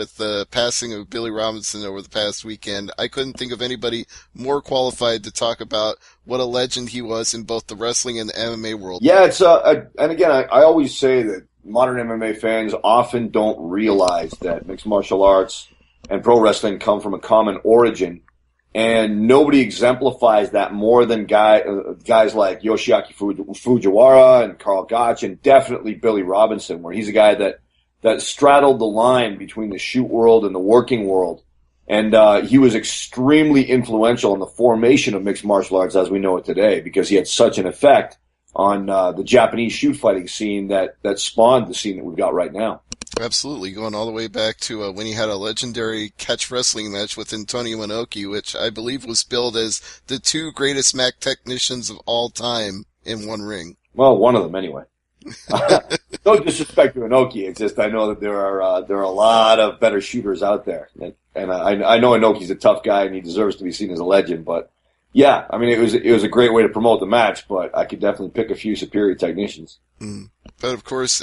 with the passing of Billy Robinson over the past weekend, I couldn't think of anybody more qualified to talk about what a legend he was in both the wrestling and the MMA world. Yeah, and again, I always say that modern MMA fans often don't realize that mixed martial arts and pro wrestling come from a common origin, and nobody exemplifies that more than guys like Yoshiaki Fujiwara and Karl Gotch, and definitely Billy Robinson, where he's a guy that straddled the line between the shoot world and the working world. And he was extremely influential in the formation of mixed martial arts as we know it today, because he had such an effect on the Japanese shoot fighting scene that spawned the scene that we've got right now. Absolutely, going all the way back to when he had a legendary catch wrestling match with Antonio Inoki, which I believe was billed as the two greatest Mac technicians of all time in one ring. Well, one of them anyway. No disrespect to Inoki, it's just I know that there are a lot of better shooters out there, and I know Inoki's a tough guy and he deserves to be seen as a legend. But yeah, I mean it was a great way to promote the match, but I could definitely pick a few superior technicians. But of course,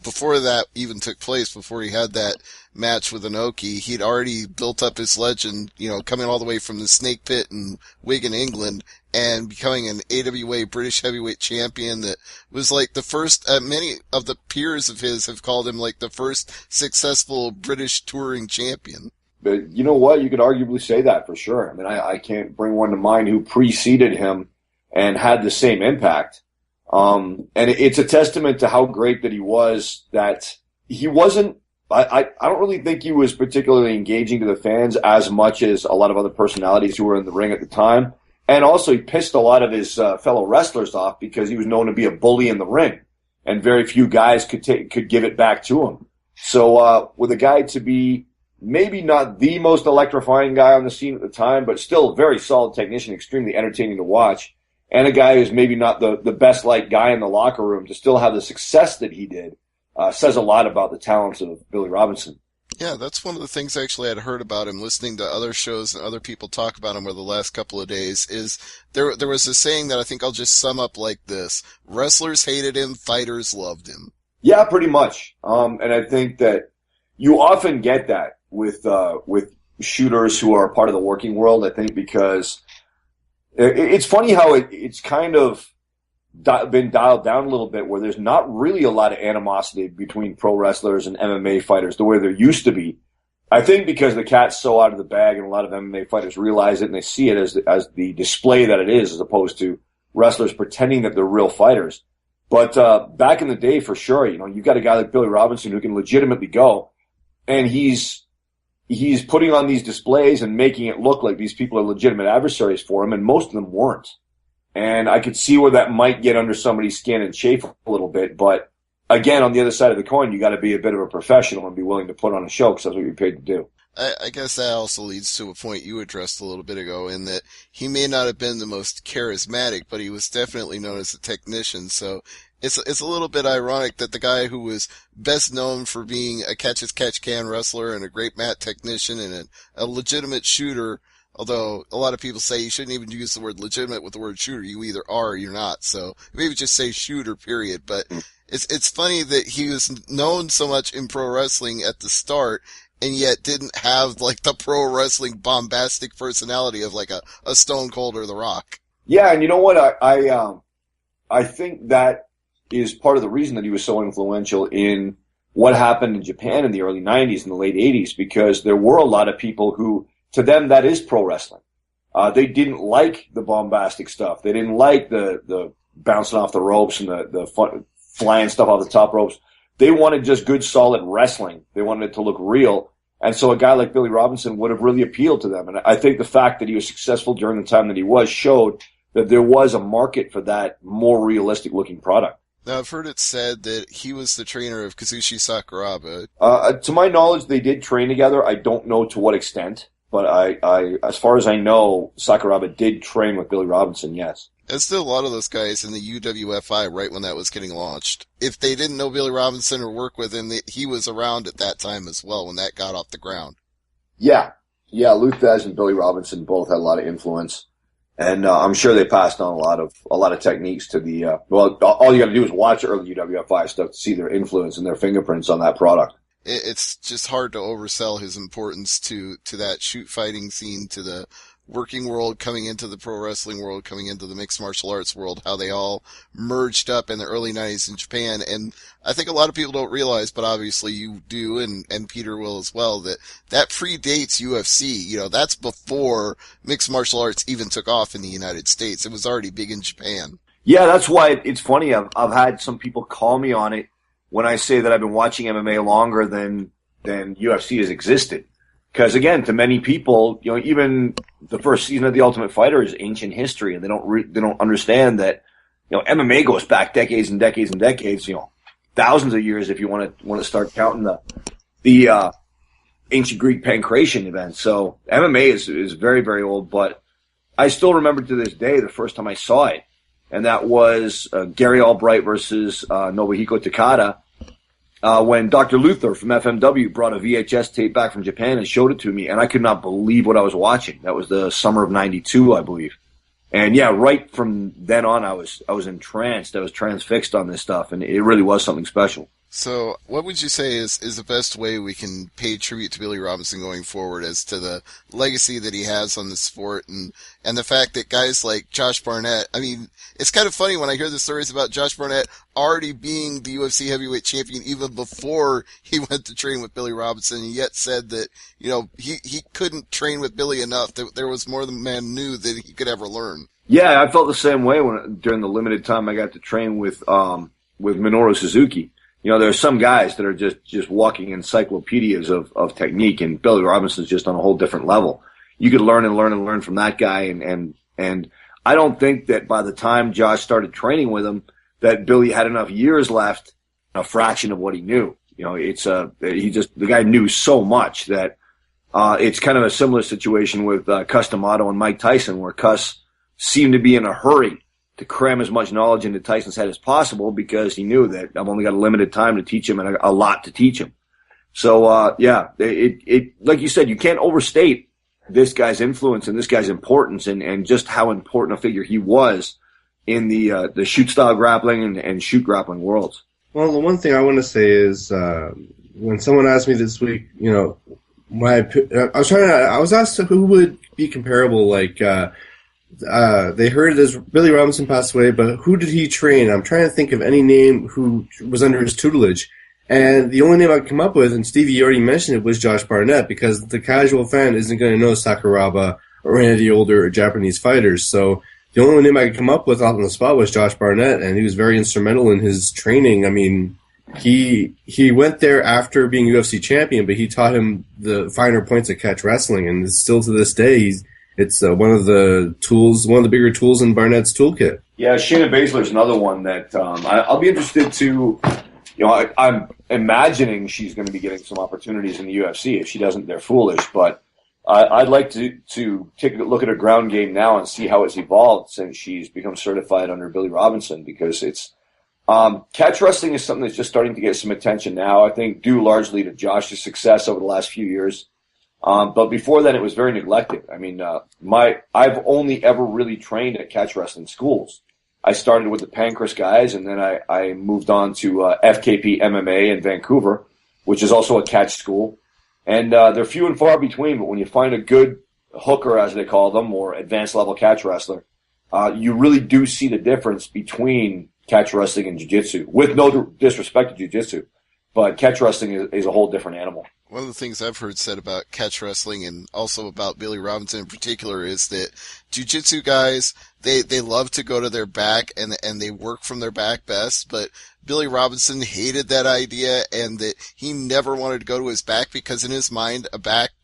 before that even took place, before he had that match with Inoki, he'd already built up his legend, coming all the way from the Snake Pit in Wigan, England, and becoming an AWA British Heavyweight Champion that was like the first, many of the peers of his have called him like the first successful British touring champion. But you know what? You could arguably say that for sure. I mean, I can't bring one to mind who preceded him and had the same impact. And it's a testament to how great that he was, that he wasn't, I don't really think he was particularly engaging to the fans as much as a lot of other personalities who were in the ring at the time. And also he pissed a lot of his fellow wrestlers off because he was known to be a bully in the ring, and very few guys could give it back to him. So with a guy to be maybe not the most electrifying guy on the scene at the time, but still a very solid technician, extremely entertaining to watch, and a guy who's maybe not the best liked guy in the locker room, to still have the success that he did, says a lot about the talents of Billy Robinson. Yeah, that's one of the things actually I'd heard about him listening to other shows and other people talk about him over the last couple of days. Is there was a saying that I think I'll just sum up like this: wrestlers hated him, fighters loved him. Yeah, pretty much. And I think that you often get that with shooters who are part of the working world, I think, because it's funny how it's kind of been dialed down a little bit, where there's not really a lot of animosity between pro wrestlers and MMA fighters the way there used to be. I think because the cat's so out of the bag, and a lot of MMA fighters realize it and they see it as the display that it is, as opposed to wrestlers pretending that they're real fighters. But back in the day, for sure, you've got a guy like Billy Robinson who can legitimately go, and he's putting on these displays and making it look like these people are legitimate adversaries for him, and most of them weren't. And I could see where that might get under somebody's skin and chafe a little bit. But again, on the other side of the coin, you got to be a bit of a professional and be willing to put on a show, because that's what you're paid to do. I guess that also leads to a point you addressed a little bit ago, in that he may not have been the most charismatic, but he was definitely known as a technician. So it's a little bit ironic that the guy who was best known for being a catch-as-catch-can wrestler and a great mat technician and a legitimate shooter, although a lot of people say you shouldn't even use the word legitimate with the word shooter. You either are or you're not. So maybe just say shooter, period. But it's funny that he was known so much in pro wrestling at the start, and yet didn't have like the pro wrestling bombastic personality of like a Stone Cold or The Rock. Yeah, and you know what? I think that is part of the reason that he was so influential in what happened in Japan in the early 90s and the late 80s, because there were a lot of people who, to them, that is pro wrestling. They didn't like the bombastic stuff. They didn't like the bouncing off the ropes and the flying stuff off the top ropes. They wanted just good, solid wrestling. They wanted it to look real. And so a guy like Billy Robinson would have really appealed to them. And I think the fact that he was successful during the time that he was showed that there was a market for that more realistic looking product. Now, I've heard it said that he was the trainer of Kazushi Sakuraba. To my knowledge, they did train together. I don't know to what extent. But I, as far as I know, Sakuraba did train with Billy Robinson, yes. There's still a lot of those guys in the UWFI right when that was getting launched. If they didn't know Billy Robinson or work with him, he was around at that time as well when that got off the ground. Yeah, Luthez and Billy Robinson both had a lot of influence, and I'm sure they passed on a lot of techniques to the. Well, all you got to do is watch early UWFI stuff to see their influence and their fingerprints on that product. it's just hard to oversell his importance to that shoot fighting scene, to the working world coming into the pro wrestling world, coming into the mixed martial arts world, how they all merged up in the early 90s in Japan. And I think a lot of people don't realize, but obviously you do, and Peter will as well, that predates UFC. You know, that's before mixed martial arts even took off in the United States. It was already big in Japan. Yeah, that's why it's funny. I've had some people call me on it when I say that I've been watching MMA longer than UFC has existed. Because again, to many people, you know, even the first season of The Ultimate Fighter is ancient history, and they don't understand that, you know, MMA goes back decades and decades and decades. You know, thousands of years if you want to start counting the ancient Greek pancration event. So MMA is very, very old, but I still remember to this day the first time I saw it, and that was Gary Albright versus Nobuhiko Takada. When Dr. Luther from FMW brought a VHS tape back from Japan and showed it to me, and I could not believe what I was watching. That was the summer of '92, I believe. And yeah, right from then on, I was entranced. I was transfixed on this stuff, and it really was something special. So, what would you say is the best way we can pay tribute to Billy Robinson going forward, as to the legacy that he has on the sport, and the fact that guys like Josh Barnett, I mean, it's kind of funny when I hear the stories about Josh Barnett already being the UFC heavyweight champion even before he went to train with Billy Robinson, and yet said that, you know, he couldn't train with Billy enough, that there was more than the man knew that he could ever learn. Yeah, I felt the same way during the limited time I got to train with Minoru Suzuki. You know, there are some guys that are just walking encyclopedias of technique, and Billy Robinson's just on a whole different level. You could learn and learn and learn from that guy, and I don't think that by the time Josh started training with him that Billy had enough years left, a fraction of what he knew. You know, the guy knew so much that it's kind of a similar situation with Cus D'Amato and Mike Tyson, where Cus seemed to be in a hurry to cram as much knowledge into Tyson's head as possible, because he knew that I've only got a limited time to teach him and a lot to teach him. So, yeah, it like you said, you can't overstate this guy's influence and this guy's importance, and just how important a figure he was in the shoot style grappling and shoot grappling worlds. Well, the one thing I want to say is, when someone asked me this week, you know, I was asked who would be comparable, like, they heard this Billy Robinson passed away, but who did he train? I'm trying to think of any name who was under his tutelage. And the only name I could come up with, and Stevie already mentioned it, was Josh Barnett, because the casual fan isn't going to know Sakuraba or any of the older Japanese fighters. So the only name I could come up with on the spot was Josh Barnett, and he was very instrumental in his training. I mean, he went there after being UFC champion, but he taught him the finer points of catch wrestling, and still to this day, it's one of the bigger tools in Barnett's toolkit. Yeah, Shayna Baszler's another one that I'll be interested to. You know, I'm imagining she's going to be getting some opportunities in the UFC. If she doesn't, they're foolish. But I'd like to take a look at her ground game now and see how it's evolved since she's become certified under Billy Robinson, because it's catch wrestling is something that's just starting to get some attention now. I think due largely to Josh's success over the last few years. But before then, it was very neglected. I mean, I've only ever really trained at catch wrestling schools. I started with the Pancras guys, and then I moved on to FKP MMA in Vancouver, which is also a catch school. And they're few and far between, but when you find a good hooker, as they call them, or advanced level catch wrestler, you really do see the difference between catch wrestling and jiu-jitsu, with no disrespect to jiu-jitsu. But catch wrestling is a whole different animal. One of the things I've heard said about catch wrestling, and also about Billy Robinson in particular, is that jiu-jitsu guys, they love to go to their back and they work from their back best, but Billy Robinson hated that idea, and that he never wanted to go to his back, because in his mind,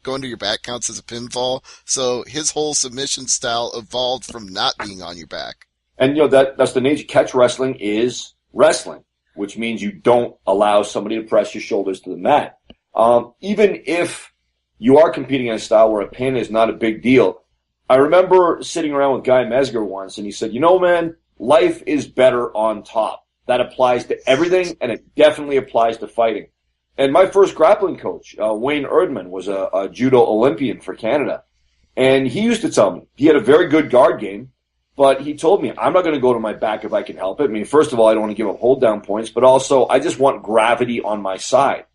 going to your back counts as a pinfall. So his whole submission style evolved from not being on your back. And you know, that's the nature. Catch wrestling is wrestling, which means you don't allow somebody to press your shoulders to the mat. Even if you are competing in a style where a pin is not a big deal. I remember sitting around with Guy Mesger once, and he said, you know, man, life is better on top. That applies to everything, and it definitely applies to fighting. And my first grappling coach, Wayne Erdman, was a judo Olympian for Canada. And he used to tell me, he had a very good guard game, but he told me, I'm not going to go to my back if I can help it. I mean, first of all, I don't want to give up hold down points, but also I just want gravity on my side.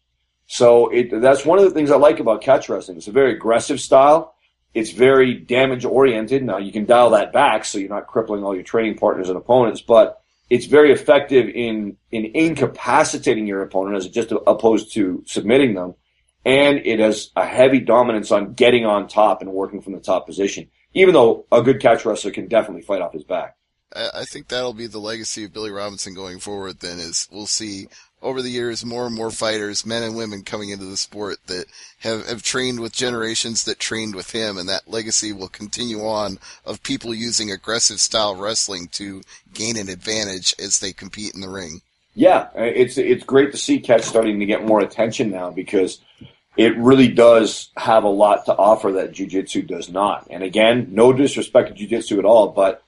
So that's one of the things I like about catch wrestling. It's a very aggressive style. It's very damage oriented. Now you can dial that back so you're not crippling all your training partners and opponents, but it's very effective in incapacitating your opponent as just opposed to submitting them. And it has a heavy dominance on getting on top and working from the top position, even though a good catch wrestler can definitely fight off his back. I think that'll be the legacy of Billy Robinson going forward then, is we'll see over the years more and more fighters, men and women, coming into the sport that have trained with generations that trained with him, and that legacy will continue on of people using aggressive style wrestling to gain an advantage as they compete in the ring. Yeah, it's great to see catch starting to get more attention now because it really does have a lot to offer that jiu-jitsu does not. And again, no disrespect to jiu-jitsu at all, but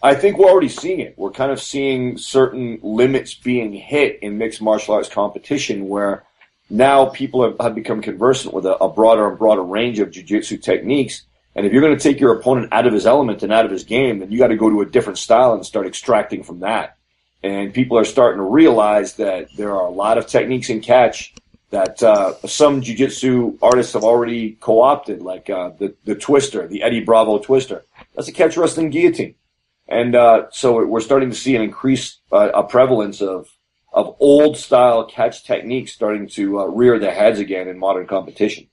I think we're already seeing it. We're kind of seeing certain limits being hit in mixed martial arts competition where now people have become conversant with a broader and broader range of jiu-jitsu techniques. And if you're going to take your opponent out of his element and out of his game, then you got to go to a different style and start extracting from that. And people are starting to realize that there are a lot of techniques in catch that some jiu-jitsu artists have already co-opted, like the twister, the Eddie Bravo twister. That's a catch wrestling guillotine. And so we're starting to see an increased a prevalence of old-style catch techniques starting to rear their heads again in modern competition.